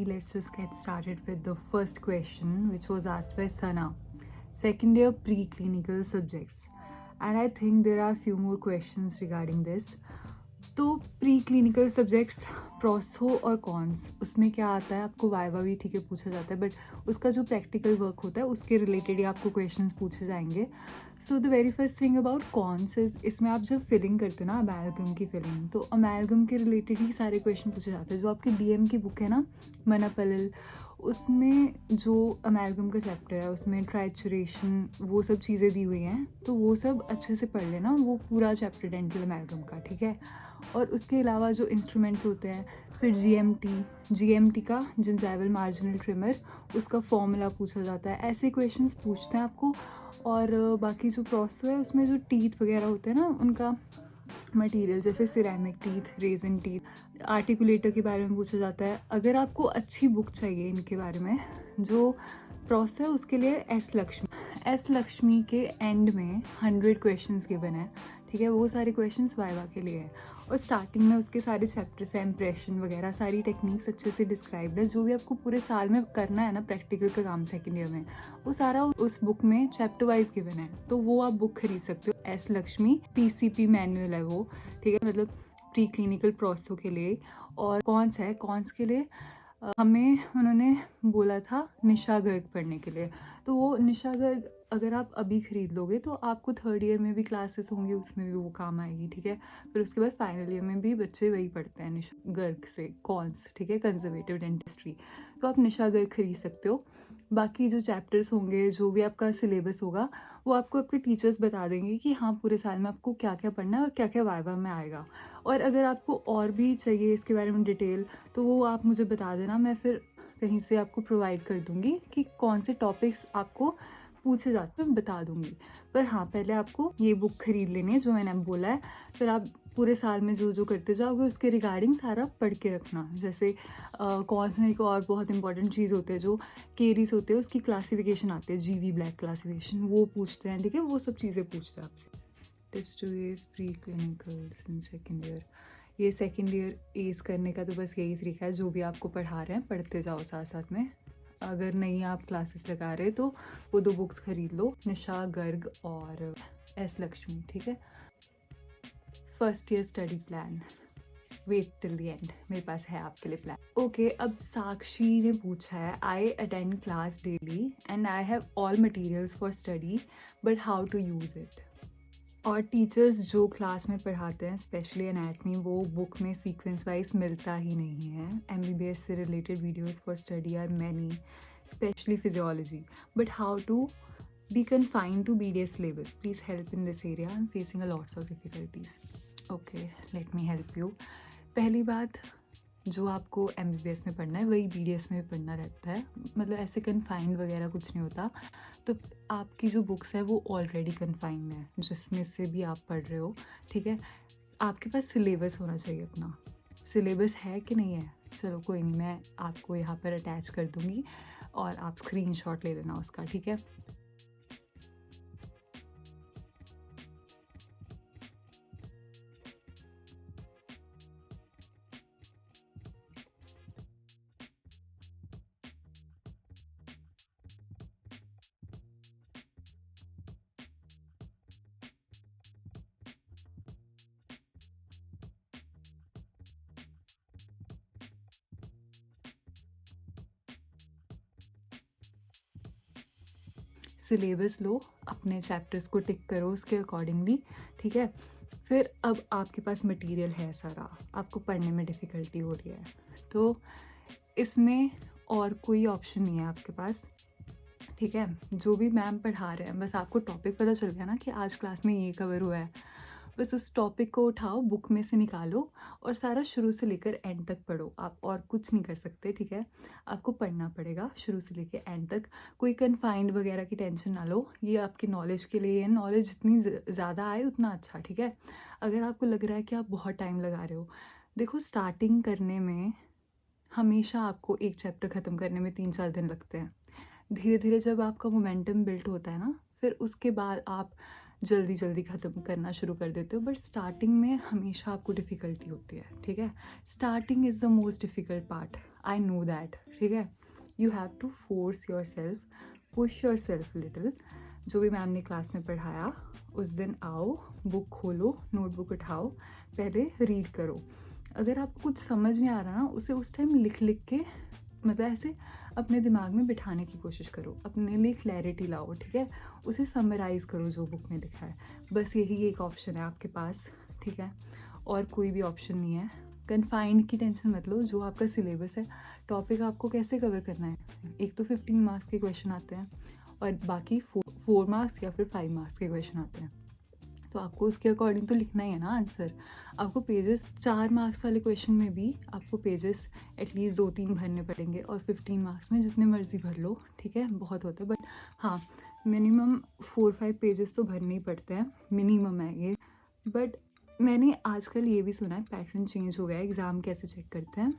Let's just get started with the first question, which was asked by Sana. Second year preclinical subjects. And I think there are a few more questions regarding this. तो pre clinical subjects proso और cons, उसमें क्या आता है, आपको viva भी ठीक है पूछा जाता है, बट उसका जो प्रैक्टिकल वर्क होता है उसके रिलेटेड ही आपको क्वेश्चंस पूछे जाएंगे. So the very first thing about cons is, इसमें आप जब फिलिंग करते हो ना अमेलगम की फिलिंग, तो अमेलगम के रिलेटेड ही सारे क्वेश्चन पूछे जाते हैं. जो आपकी डीएम की बुक है ना मनपलल, उसमें जो अमेलगम का चैप्टर है उसमें ट्राइचुरेशन वो सब चीज़ें दी हुई हैं, तो वो सब अच्छे से पढ़ लेना, वो पूरा चैप्टर डेंटल अमेलगम का, ठीक है. और उसके अलावा जो इंस्ट्रूमेंट्स होते हैं, फिर जीएमटी का जिंजाइवल मार्जिनल ट्रिमर, उसका फॉर्मूला पूछा जाता है. ऐसे क्वेश्चंस पूछते हैं आपको. और बाकी जो प्रोसेस है उसमें जो टीथ वगैरह होते हैं ना, उनका मटेरियल जैसे ceramic teeth, resin teeth, articulator के बारे में पूछा जाता है. अगर आपको अच्छी बुक चाहिए इनके बारे में, जो प्रोसेस है उसके लिए एस लक्ष्मी के एंड में 100 क्वेश्चंस गिवन है, ठीक है. वो सारे क्वेश्चंस वाइवा के लिए हैं. और स्टार्टिंग में उसके सारे चैप्टर्स हैं, इंप्रेशन वगैरह सारी टेक्निक्स अच्छे से डिस्क्राइब्ड है. जो भी आपको पूरे साल में करना है ना प्रैक्टिकल का काम सेकेंड ईयर में, वो सारा उस बुक में चैप्टर वाइज गिवन है. तो वो आप बुक खरीद सकते हो. एस लक्ष्मी पीसीपी मैनुअल है वो, ठीक है, मतलब प्री क्लिनिकल प्रोसेस के लिए. और कॉन्स के लिए हमें उन्होंने बोला था निशा गर्ग पढ़ने के लिए. तो वो निशा गर्ग अगर आप अभी ख़रीद लोगे तो आपको थर्ड ईयर में भी क्लासेस होंगी, उसमें भी वो काम आएगी, ठीक है. फिर उसके बाद फाइनल ईयर में भी बच्चे वही पढ़ते हैं निशा गर्ग से कॉन्स, ठीक है, कंजर्वेटिव डेंटिस्ट्री. तो आप निशा गर्ग खरीद सकते हो. बाकी जो चैप्टर्स होंगे, जो भी आपका सिलेबस होगा, वो आपको आपके टीचर्स बता देंगे कि हाँ पूरे साल में आपको क्या क्या पढ़ना है और क्या क्या वाइवा में आएगा. और अगर आपको और भी चाहिए इसके बारे में डिटेल, तो वो आप मुझे बता देना, मैं फिर कहीं से आपको प्रोवाइड कर दूँगी कि कौन से टॉपिक्स आपको पूछे जाते हैं, मैं बता दूँगी. पर हाँ, पहले आपको ये बुक खरीद लेनी है जो मैंने बोला है. फिर आप पूरे साल में जो जो करते जाओगे उसके रिगार्डिंग सारा पढ़ के रखना. जैसे कौन सा एक और बहुत इंपॉर्टेंट चीज़ होते हैं, जो केरीज होते हैं उसकी क्लासिफिकेशन आती है, जीवी ब्लैक क्लासिफिकेशन, वो पूछते हैं, ठीक है. वो सब चीज़ें पूछते हैं आपसे. Tips to ace pre clinicals in second year. ये सेकेंड ईयर एज करने का तो बस यही तरीका है, जो भी आपको पढ़ा रहे हैं पढ़ते जाओ साथ साथ में. अगर नहीं आप क्लासेस लगा रहे तो वो 2 बुक्स खरीद लो, निशा गर्ग और एस लक्ष्मी, ठीक है. First year study plan, wait till the end, मेरे पास है आपके लिए प्लान. ओके, अब साक्षी ने पूछा है, I attend class daily and I have all materials for study, but how to use it. और टीचर्स जो क्लास में पढ़ाते हैं स्पेशली एनाटमी, वो बुक में सीक्वेंस वाइज मिलता ही नहीं है. एमबीबीएस से related videos for study are many, specially physiology, but how to be confined to BDS syllabus. Please help in this area. I'm facing a lots of difficulties. Okay, let me help you. पहली बात, जो आपको MBBS में पढ़ना है वही BDS में भी पढ़ना रहता है, मतलब ऐसे कन्फाइंड वगैरह कुछ नहीं होता. तो आपकी जो बुक्स है वो ऑलरेडी कन्फाइंड है जिसमें से भी आप पढ़ रहे हो, ठीक है. आपके पास सिलेबस होना चाहिए. अपना सिलेबस है कि नहीं है, चलो कोई नहीं, मैं आपको यहाँ पर अटैच कर दूँगी और आप स्क्रीनशॉट ले लेना उसका, ठीक है. सिलेबस लो, अपने चैप्टर्स को टिक करो उसके अकॉर्डिंगली, ठीक है. फिर अब आपके पास मटेरियल है सारा, आपको पढ़ने में डिफ़िकल्टी हो रही है, तो इसमें और कोई ऑप्शन नहीं है आपके पास, ठीक है. जो भी मैम पढ़ा रहे हैं, बस आपको टॉपिक पता चल गया ना कि आज क्लास में ये कवर हुआ है, बस उस टॉपिक को उठाओ, बुक में से निकालो और सारा शुरू से लेकर एंड तक पढ़ो. आप और कुछ नहीं कर सकते, ठीक है. आपको पढ़ना पड़ेगा शुरू से लेकर एंड तक. कोई कन्फाइंड वगैरह की टेंशन ना लो, ये आपकी नॉलेज के लिए है. नॉलेज जितनी ज़्यादा आए उतना अच्छा, ठीक है. अगर आपको लग रहा है कि आप बहुत टाइम लगा रहे हो, देखो स्टार्टिंग करने में हमेशा आपको एक चैप्टर ख़त्म करने में 3-4 दिन लगते हैं. धीरे धीरे जब आपका मोमेंटम बिल्ट होता है ना, फिर उसके बाद आप जल्दी जल्दी ख़त्म करना शुरू कर देते हो. बट स्टार्टिंग में हमेशा आपको डिफ़िकल्टी होती है, ठीक है. Starting is the most difficult part. I know that, ठीक है. You have to force yourself, push yourself little. जो भी मैम ने क्लास में पढ़ाया उस दिन आओ, बुक खोलो, नोटबुक उठाओ, पहले रीड करो. अगर आपको कुछ समझ नहीं आ रहा ना, उसे उस टाइम लिख लिख के मतलब ऐसे अपने दिमाग में बिठाने की कोशिश करो, अपने लिए क्लैरिटी लाओ, ठीक है. उसे समराइज़ करो जो बुक में लिखा है. बस यही एक ऑप्शन है आपके पास, ठीक है, और कोई भी ऑप्शन नहीं है. कन्फाइंड की टेंशन मत लो. जो आपका सिलेबस है, टॉपिक आपको कैसे कवर करना है, एक तो 15 मार्क्स के क्वेश्चन आते हैं और बाकी 4 मार्क्स या फिर 5 मार्क्स के क्वेश्चन आते हैं. तो आपको उसके अकॉर्डिंग तो लिखना ही है ना आंसर. आपको पेजेस 4 मार्क्स वाले क्वेश्चन में भी आपको पेजेस एटलीस्ट 2-3 भरने पड़ेंगे, और 15 मार्क्स में जितने मर्जी भर लो, ठीक है, बहुत होते हैं. बट हाँ, मिनिमम 4-5 पेजेस तो भरने ही पड़ते हैं, मिनिमम है ये. बट मैंने आजकल ये भी सुना है पैटर्न चेंज हो गया है. एग्ज़ाम कैसे चेक करते हैं,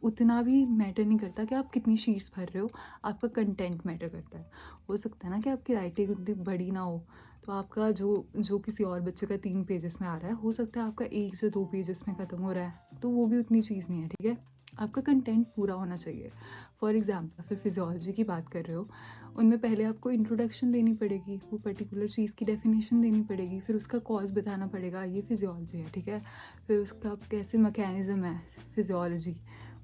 उतना भी मैटर नहीं करता कि आप कितनी शीट्स भर रहे हो, आपका कंटेंट मैटर करता है. हो सकता है ना कि आपकी राइटिंग उतनी बड़ी ना हो, तो आपका जो किसी और बच्चे का 3 पेजेस में आ रहा है, हो सकता है आपका 1 या 2 पेजेस में ख़त्म हो रहा है, तो वो भी उतनी चीज़ नहीं है, ठीक है. आपका कंटेंट पूरा होना चाहिए. फॉर एग्जाम्पल फिर फिजियोलॉजी की बात कर रहे हो, उनमें पहले आपको इंट्रोडक्शन देनी पड़ेगी, वो पर्टिकुलर चीज़ की डेफिनेशन देनी पड़ेगी, फिर उसका कॉज बताना पड़ेगा, ये फिजियोलॉजी है, ठीक है. फिर उसका कैसे मैकेनिज़्म है फिजियोलॉजी,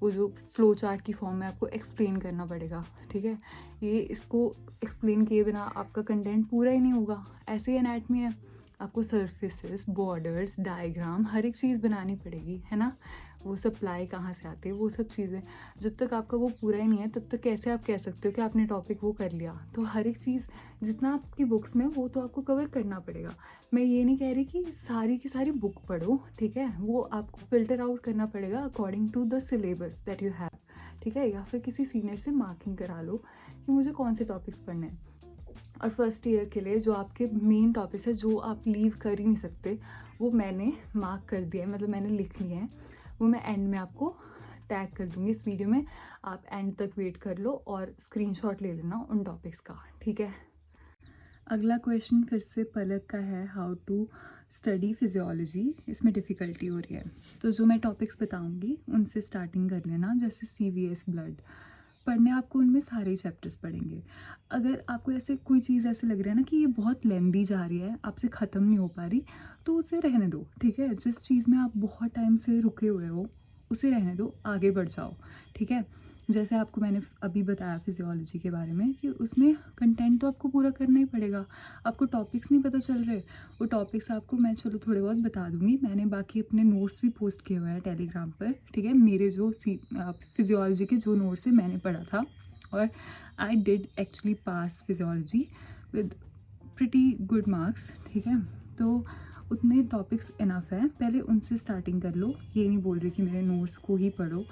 वो जो फ्लो चार्ट की फॉर्म में आपको एक्सप्लेन करना पड़ेगा, ठीक है. ये इसको एक्सप्लेन किए बिना आपका कंटेंट पूरा ही नहीं होगा. ऐसे ही एनाटमी है, आपको सर्फेसिस, बॉर्डर्स, डायग्राम, हर एक चीज़ बनानी पड़ेगी, है ना. वो सप्लाई कहाँ से आती है, वो सब चीज़ें जब तक आपका वो पूरा ही नहीं है, तब तक कैसे आप कह सकते हो कि आपने टॉपिक वो कर लिया. तो हर एक चीज़ जितना आपकी बुक्स में, वो तो आपको कवर करना पड़ेगा. मैं ये नहीं कह रही कि सारी की सारी बुक पढ़ो, ठीक है, वो आपको फ़िल्टर आउट करना पड़ेगा according to the syllabus that you have, ठीक है. या फिर किसी सीनियर से मार्किंग करा लो कि मुझे कौन से टॉपिक्स पढ़ने हैं. और फर्स्ट ईयर के लिए जो आपके मेन टॉपिक्स है, जो आप लीव कर ही नहीं सकते, वो मैंने मार्क कर दिया है, मतलब मैंने लिख लिए हैं. वो मैं एंड में आपको टैग कर दूँगी इस वीडियो में. आप एंड तक वेट कर लो और स्क्रीनशॉट ले लेना उन टॉपिक्स का, ठीक है. अगला क्वेश्चन फिर से पलक का है, हाउ टू स्टडी फिजियोलॉजी. इसमें डिफ़िकल्टी हो रही है, तो जो मैं टॉपिक्स बताऊंगी उनसे स्टार्टिंग कर लेना. जैसे CVS ब्लड पढ़ने, आपको उनमें सारे चैप्टर्स पढ़ेंगे. अगर आपको ऐसे कोई चीज़ ऐसे लग रहा है ना कि ये बहुत लेंदी जा रही है, आपसे ख़त्म नहीं हो पा रही, तो उसे रहने दो, ठीक है. जिस चीज़ में आप बहुत टाइम से रुके हुए हो, उसे रहने दो, आगे बढ़ जाओ, ठीक है. जैसे आपको मैंने अभी बताया फिजियोलॉजी के बारे में कि उसमें कंटेंट तो आपको पूरा करना ही पड़ेगा. आपको टॉपिक्स नहीं पता चल रहे, वो टॉपिक्स आपको मैं चलो थोड़े बहुत बता दूंगी. मैंने बाकी अपने नोट्स भी पोस्ट किए हुए हैं टेलीग्राम पर, ठीक है. मेरे जो फिजियोलॉजी के जो नोट्स है मैंने पढ़ा था, और I did actually pass physiology with pretty good marks, ठीक है. तो उतने टॉपिक्स इनफ है, पहले उनसे स्टार्टिंग कर लो. ये नहीं बोल रही कि मेरे नोट्स को ही पढ़ो.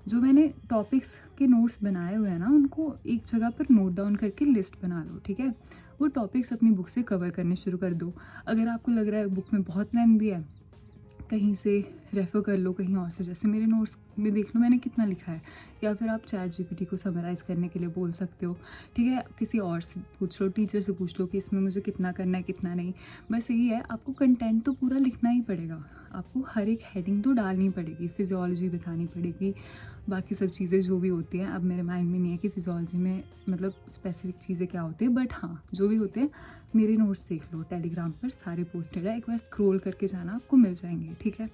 जो मैंने टॉपिक्स के नोट्स बनाए हुए हैं ना, उनको एक जगह पर नोट डाउन करके लिस्ट बना लो, ठीक है. वो टॉपिक्स अपनी बुक से कवर करने शुरू कर दो. अगर आपको लग रहा है बुक में बहुत लेंथी है, कहीं से रेफ़र कर लो, कहीं और से. जैसे मेरे नोट्स में देख लो मैंने कितना लिखा है, या फिर आप ChatGPT को समराइज़ करने के लिए बोल सकते हो, ठीक है. किसी और से पूछ लो, टीचर से पूछ लो कि इसमें मुझे कितना करना है कितना नहीं. बस यही है, आपको कंटेंट तो पूरा लिखना ही पड़ेगा, आपको हर एक हेडिंग तो डालनी पड़ेगी, फिजियोलॉजी बतानी पड़ेगी, बाकी सब चीज़ें जो भी होती हैं. अब मेरे माइंड में नहीं है कि फिजियोलॉजी में मतलब स्पेसिफिक चीज़ें क्या होती है, बट हाँ जो भी होते हैं मेरे नोट्स देख लो, टेलीग्राम पर सारे पोस्टेड है, एक बार स्क्रॉल करके जाना, आपको मिल जाएंगे, ठीक है.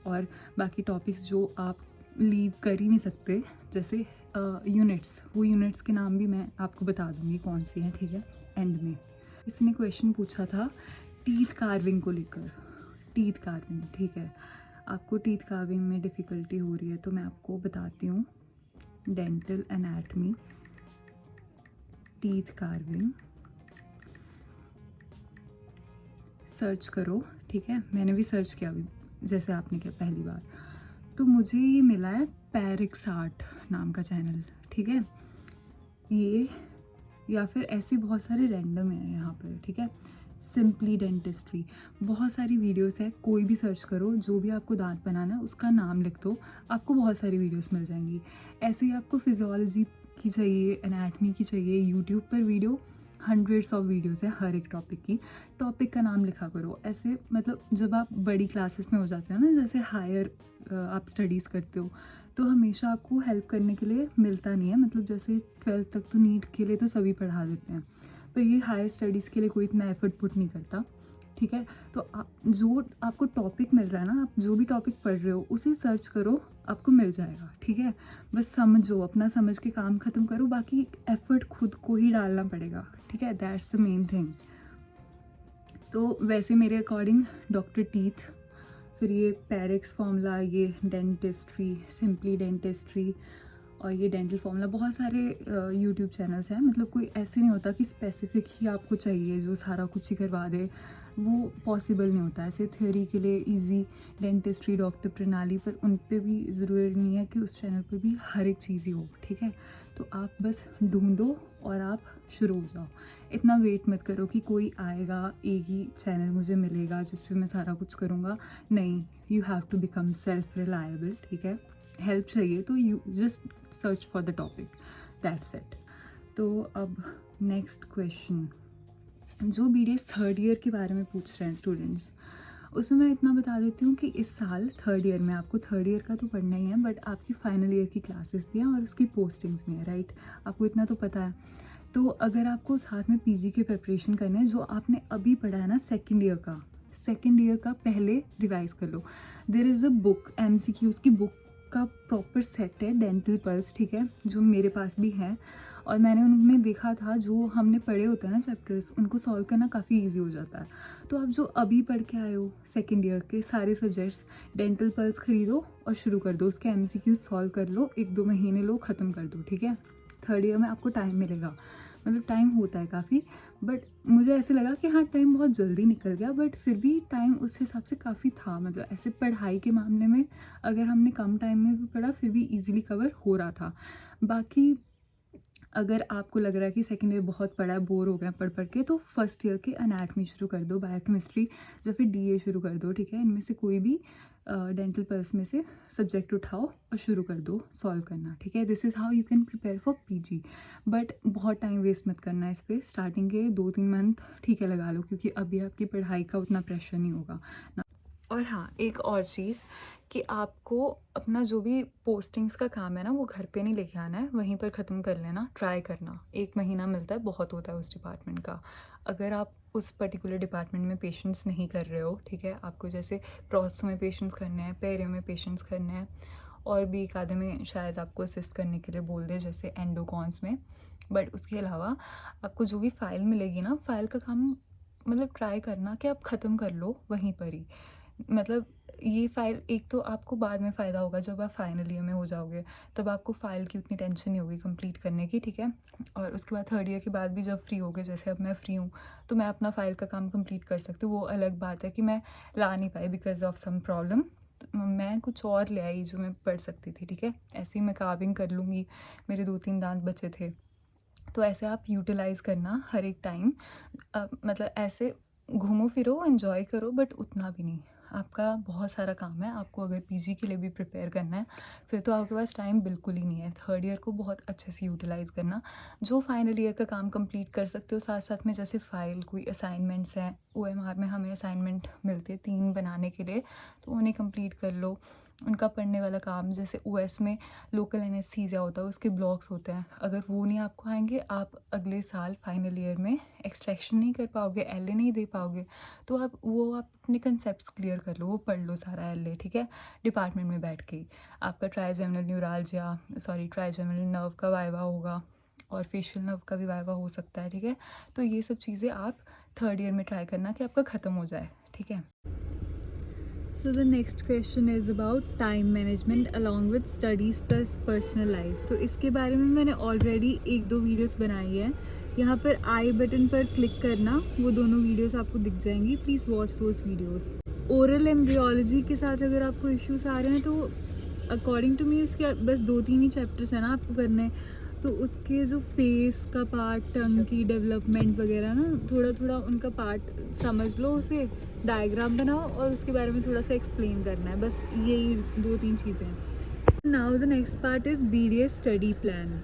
और बाकी टॉपिक्स जो आप लीव कर ही नहीं सकते, जैसे यूनिट्स, वो यूनिट्स के नाम भी मैं आपको बता दूँगी कौन सी हैं, ठीक है, एंड में. इसने क्वेश्चन पूछा था टीथ कार्विंग को लेकर. टीथ कार्विंग, ठीक है, आपको टीथ कार्विंग में डिफ़िकल्टी हो रही है, तो मैं आपको बताती हूँ. Dental anatomy, teeth carving, search करो, ठीक है. मैंने भी सर्च किया अभी, जैसे आपने किया पहली बार, तो मुझे ये मिला है पैरिक्सार्ट नाम का चैनल, ठीक है. ये या फिर ऐसे बहुत सारे रैंडम हैं यहाँ पर, ठीक है. सिंपली डेंटिस्ट्री, बहुत सारी वीडियोस है, कोई भी सर्च करो, जो भी आपको दांत बनाना है उसका नाम लिख दो, आपको बहुत सारी वीडियोस मिल जाएंगी. ऐसे ही आपको फिजियोलॉजी की चाहिए, एनाटमी की चाहिए, यूट्यूब पर वीडियो हंड्रेड्स ऑफ वीडियोस है हर एक टॉपिक की. टॉपिक का नाम लिखा करो. ऐसे मतलब जब आप बड़ी क्लासेस में हो जाते हैं ना, जैसे हायर आप स्टडीज़ करते हो, तो हमेशा आपको हेल्प करने के लिए मिलता नहीं है। मतलब जैसे 12th तक तो नीट के लिए तो सभी पढ़ा देते हैं, पर ये हायर स्टडीज़ के लिए कोई इतना एफर्ट पुट नहीं करता, ठीक है। तो जो आपको टॉपिक मिल रहा है ना, आप जो भी टॉपिक पढ़ रहे हो उसे सर्च करो, आपको मिल जाएगा, ठीक है। बस समझो, अपना समझ के काम ख़त्म करो, बाकी एफर्ट खुद को ही डालना पड़ेगा, ठीक है। That's the main thing. तो वैसे मेरे अकॉर्डिंग डॉक्टर टीथ, फिर ये पैरिक्स फॉर्मूला, ये डेंटिस्ट्री, सिंपली डेंटिस्ट्री, और ये डेंटल फॉर्मूला, बहुत सारे यूट्यूब चैनल्स हैं। मतलब कोई ऐसे नहीं होता कि स्पेसिफिक ही आपको चाहिए जो सारा कुछ ही करवा दे, वो पॉसिबल नहीं होता। ऐसे थ्योरी के लिए इजी डेंटिस्ट्री, डॉक्टर प्रणाली, पर उन पे भी ज़रूरी नहीं है कि उस चैनल पर भी हर एक चीज़ ही हो, ठीक है। तो आप बस ढूंढो और आप शुरू हो जाओ। इतना वेट मत करो कि कोई आएगा, एक ही चैनल मुझे मिलेगा जिस पे मैं सारा कुछ करूँगा। नहीं, you have to become self reliable, ठीक है। हेल्प चाहिए तो you just search for the topic, that's it. तो अब नेक्स्ट क्वेश्चन, जो BDS थर्ड ईयर के बारे में पूछ रहे हैं स्टूडेंट्स, उसमें मैं इतना बता देती हूँ कि इस साल थर्ड ईयर में आपको थर्ड ईयर का तो पढ़ना ही है, बट आपकी फाइनल ईयर की क्लासेस भी हैं और उसकी पोस्टिंग्स भी हैं, राइट। आपको इतना तो पता है। तो अगर आपको साथ में PG के प्रिपरेशन करने हैं, जो आपने अभी पढ़ा है ना सेकेंड ईयर का पहले रिवाइज़ कर लो। There is a book, MCQs की बुक का प्रॉपर सेट है, डेंटल पल्स, ठीक है, जो मेरे पास भी है। और मैंने उनमें देखा था, जो हमने पढ़े होते हैं ना चैप्टर्स, उनको सॉल्व करना काफ़ी इजी हो जाता है। तो आप जो अभी पढ़ के आए हो सेकेंड ईयर के सारे सब्जेक्ट्स, डेंटल पल्स खरीदो और शुरू कर दो, उसके MCQs सॉल्व कर लो, 1-2 महीने लो, ख़त्म कर दो, ठीक है। थर्ड ईयर में आपको टाइम मिलेगा, मतलब टाइम होता है काफ़ी, बट मुझे ऐसे लगा कि हाँ टाइम बहुत जल्दी निकल गया, बट फिर भी टाइम उस हिसाब से काफ़ी था। मतलब ऐसे पढ़ाई के मामले में अगर हमने कम टाइम में भी पढ़ा फिर भी इजीली कवर हो रहा था। बाकी अगर आपको लग रहा है कि सेकेंड ईयर बहुत पढ़ा है, बोर हो गया पढ़ के, तो फर्स्ट ईयर के एनाटमी शुरू कर दो, बायोकेमिस्ट्री या फिर DA शुरू कर दो, ठीक है। इनमें से कोई भी डेंटल पल्स में से सब्जेक्ट उठाओ और शुरू कर दो सॉल्व करना, ठीक है। This is how you can prepare for PG। But बहुत टाइम वेस्ट मत करना है इस पर। स्टार्टिंग के 2-3 मंथ ठीक है लगा लो, क्योंकि अभी आपकी पढ़ाई का उतना प्रेशर नहीं होगा ना। और हाँ, एक और चीज़ कि आपको अपना जो भी पोस्टिंग्स का काम है ना, वो घर पे नहीं लेके आना है, वहीं पर ख़त्म कर लेना, ट्राई करना। 1 महीना मिलता है, बहुत होता है उस डिपार्टमेंट का। अगर आप उस पर्टिकुलर डिपार्टमेंट में पेशेंट्स नहीं कर रहे हो, ठीक है, आपको जैसे प्रोस्थो में पेशेंट्स करने हैं, पेरियो में पेशेंट्स करने हैं, और भी एक आधे में शायद आपको असिस्ट करने के लिए बोल दे, जैसे एंडोकॉन्स में। बट उसके अलावा आपको जो भी फ़ाइल मिलेगी ना, फ़ाइल का काम मतलब ट्राई करना कि आप ख़त्म कर लो वहीं पर ही। मतलब ये फ़ाइल एक तो आपको बाद में फ़ायदा होगा, जब आप फाइनल ईयर में हो जाओगे तब आपको फ़ाइल की उतनी टेंशन नहीं होगी कंप्लीट करने की, ठीक है। और उसके बाद थर्ड ईयर के बाद भी जब फ्री होगे, जैसे अब मैं फ्री हूँ, तो मैं अपना फ़ाइल का काम कंप्लीट कर सकती हूँ। वो अलग बात है कि मैं ला नहीं पाई बिकॉज ऑफ सम प्रॉब्लम, मैं कुछ और ले आई जो मैं पढ़ सकती थी, ठीक है। ऐसे ही मैं कार्विंग कर लूँगी, मेरे 2-3 दांत बचे थे। तो ऐसे आप यूटिलाइज़ करना हर एक टाइम, मतलब ऐसे घूमो फिरो, एंजॉय करो, बट उतना भी नहीं। आपका बहुत सारा काम है, आपको अगर PG के लिए भी प्रिपेयर करना है, फिर तो आपके पास टाइम बिल्कुल ही नहीं है। थर्ड ईयर को बहुत अच्छे से यूटिलाइज़ करना, जो फाइनल ईयर का काम कंप्लीट कर सकते हो साथ साथ में, जैसे फ़ाइल, कोई असाइनमेंट्स हैं, OMR में हमें असाइनमेंट मिलते हैं 3 बनाने के लिए, तो उन्हें कंप्लीट कर लो। उनका पढ़ने वाला काम, जैसे OS में लोकल एनेस्थीसिया होता है, उसके ब्लॉक्स होते हैं, अगर वो नहीं आपको आएंगे, आप अगले साल फाइनल ईयर में एक्सट्रैक्शन नहीं कर पाओगे, LA नहीं दे पाओगे। तो आप अपने कंसेप्ट्स क्लियर कर लो, वो पढ़ लो सारा LA, ठीक है, डिपार्टमेंट में बैठ के ही। आपका ट्राइजेमिनल नर्व का वाइवा होगा, और फेशियल नर्व का भी वाइवा हो सकता है, ठीक है। तो ये सब चीज़ें आप थर्ड ईयर में ट्राई करना कि आपका ख़त्म हो जाए, ठीक है। So the next question is about time management along with studies plus personal life। तो इसके बारे में मैंने ऑलरेडी 1-2 वीडियोस बनाई है, यहाँ पर आई बटन पर क्लिक करना, वो दोनों वीडियोस आपको दिख जाएंगी, please watch those videos. Oral embryology के साथ अगर आपको इश्यूज आ रहे हैं, तो अकॉर्डिंग टू मी उसके बस 2-3 ही चैप्टर्स हैं ना आपको करने, तो उसके जो फेस का पार्ट, टंग की डेवलपमेंट वगैरह ना, थोड़ा थोड़ा उनका पार्ट समझ लो, उसे डायग्राम बनाओ और उसके बारे में थोड़ा सा एक्सप्लेन करना है, बस यही 2-3 चीज़ें हैं। Now the next part is BDS study plan.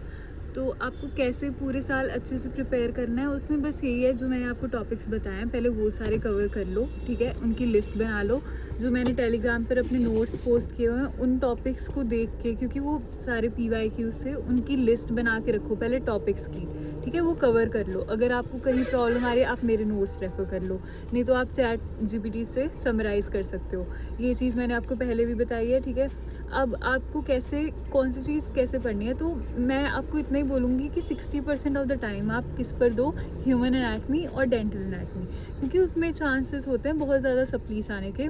तो आपको कैसे पूरे साल अच्छे से प्रिपेयर करना है, उसमें बस यही है जो मैंने आपको टॉपिक्स बताए हैं, पहले वो सारे कवर कर लो, ठीक है। उनकी लिस्ट बना लो, जो मैंने टेलीग्राम पर अपने नोट्स पोस्ट किए हुए हैं उन टॉपिक्स को देख के, क्योंकि वो सारे PYQs थे, उनकी लिस्ट बना के रखो पहले टॉपिक्स की, ठीक है। वो कवर कर लो। अगर आपको कहीं प्रॉब्लम आ रही है आप मेरे नोट्स रेफर कर लो, नहीं तो आप ChatGPT से समराइज़ कर सकते हो। ये चीज़ मैंने आपको पहले भी बताई है, ठीक है। अब आपको कैसे कौन सी चीज़ कैसे पढ़नी है, तो मैं आपको इतना ही बोलूँगी कि 60% ऑफ द टाइम आप किस पर दो, ह्यूमन एनाटमी और डेंटल एनाटमी, क्योंकि उसमें चांसेस होते हैं बहुत ज़्यादा सप्लीस आने के।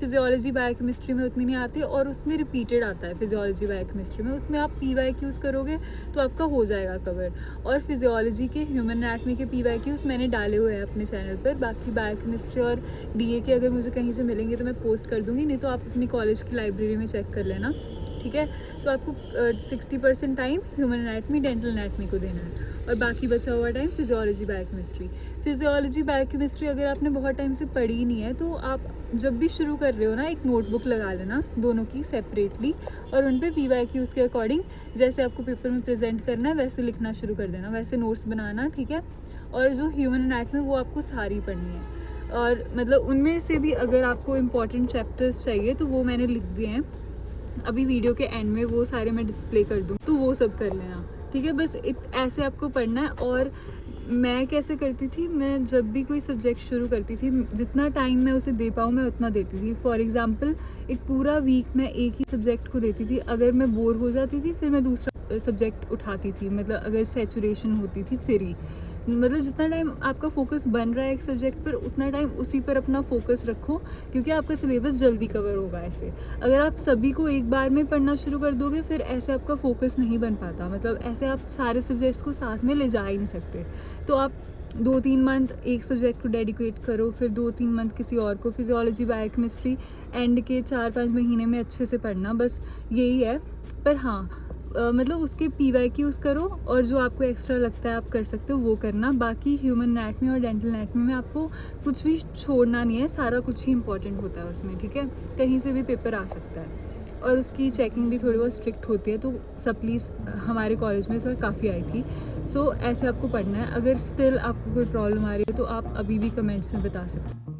फिजियोलॉजी बायोकेमिस्ट्री में उतनी नहीं आती और उसमें रिपीटेड आता है। फिजियोलॉजी बायोकेमिस्ट्री में उसमें आप PYQs करोगे तो आपका हो जाएगा कवर। और फिजियोलॉजी के ह्यूमन एनाटमी के PYQs मैंने डाले हुए हैं अपने चैनल पर। बाकी बायोकेमिस्ट्री और DA के अगर मुझे कहीं से मिलेंगे तो मैं पोस्ट कर दूँगी, नहीं तो आप अपनी कॉलेज की लाइब्रेरी में चेक कर लेना, ठीक है। तो आपको 60% time human anatomy dental anatomy को देना है और बाकी बचा हुआ time physiology biochemistry. Physiology biochemistry अगर आपने बहुत टाइम से पढ़ी नहीं है तो आप जब भी शुरू कर रहे हो ना, एक नोटबुक लगा लेना दोनों की सेपरेटली, और उन पे PYQs के अकॉर्डिंग जैसे आपको पेपर में प्रेजेंट करना है वैसे लिखना शुरू कर देना, वैसे नोट्स बनाना, ठीक है। और जो ह्यूमन एनाटमी वो आपको सारी पढ़नी है, और मतलब उनमें से भी अगर आपको इम्पॉर्टेंट चैप्टर्स चाहिए तो वो मैंने लिख दिए हैं, अभी वीडियो के एंड में वो सारे मैं डिस्प्ले कर दूँ, तो वो सब कर लेना, ठीक है। बस ऐसे आपको पढ़ना है। और मैं कैसे करती थी, मैं जब भी कोई सब्जेक्ट शुरू करती थी, जितना टाइम मैं उसे दे पाऊँ मैं उतना देती थी। फॉर एग्जांपल एक पूरा वीक मैं एक ही सब्जेक्ट को देती थी। अगर मैं बोर हो जाती थी फिर मैं दूसरा सब्जेक्ट उठाती थी, मतलब अगर सैचुरेशन होती थी फिर ही, मतलब जितना टाइम आपका फोकस बन रहा है एक सब्जेक्ट पर उतना टाइम उसी पर अपना फोकस रखो, क्योंकि आपका सिलेबस जल्दी कवर होगा। ऐसे अगर आप सभी को एक बार में पढ़ना शुरू कर दोगे फिर ऐसे आपका फोकस नहीं बन पाता, मतलब ऐसे आप सारे सब्जेक्ट्स को साथ में ले जा ही नहीं सकते। तो आप 2-3 मंथ एक सब्जेक्ट को डेडिकेट करो, फिर 2-3 मंथ किसी और को। फिजियोलॉजी बायोकेमिस्ट्री एंड के 4-5 महीने में अच्छे से पढ़ना, बस यही है। पर हाँ, मतलब उसके PYQs करो और जो आपको एक्स्ट्रा लगता है आप कर सकते हो वो करना। बाकी ह्यूमन एनाटमी और डेंटल एनाटमी में आपको कुछ भी छोड़ना नहीं है, सारा कुछ ही इंपॉर्टेंट होता है उसमें, ठीक है। कहीं से भी पेपर आ सकता है और उसकी चेकिंग भी थोड़ी बहुत स्ट्रिक्ट होती है, तो सप्लीज हमारे कॉलेज में इस बार काफ़ी आई थी। सो ऐसे आपको पढ़ना है। अगर स्टिल आपको कोई प्रॉब्लम आ रही है तो आप अभी भी कमेंट्स में बता सकते हो।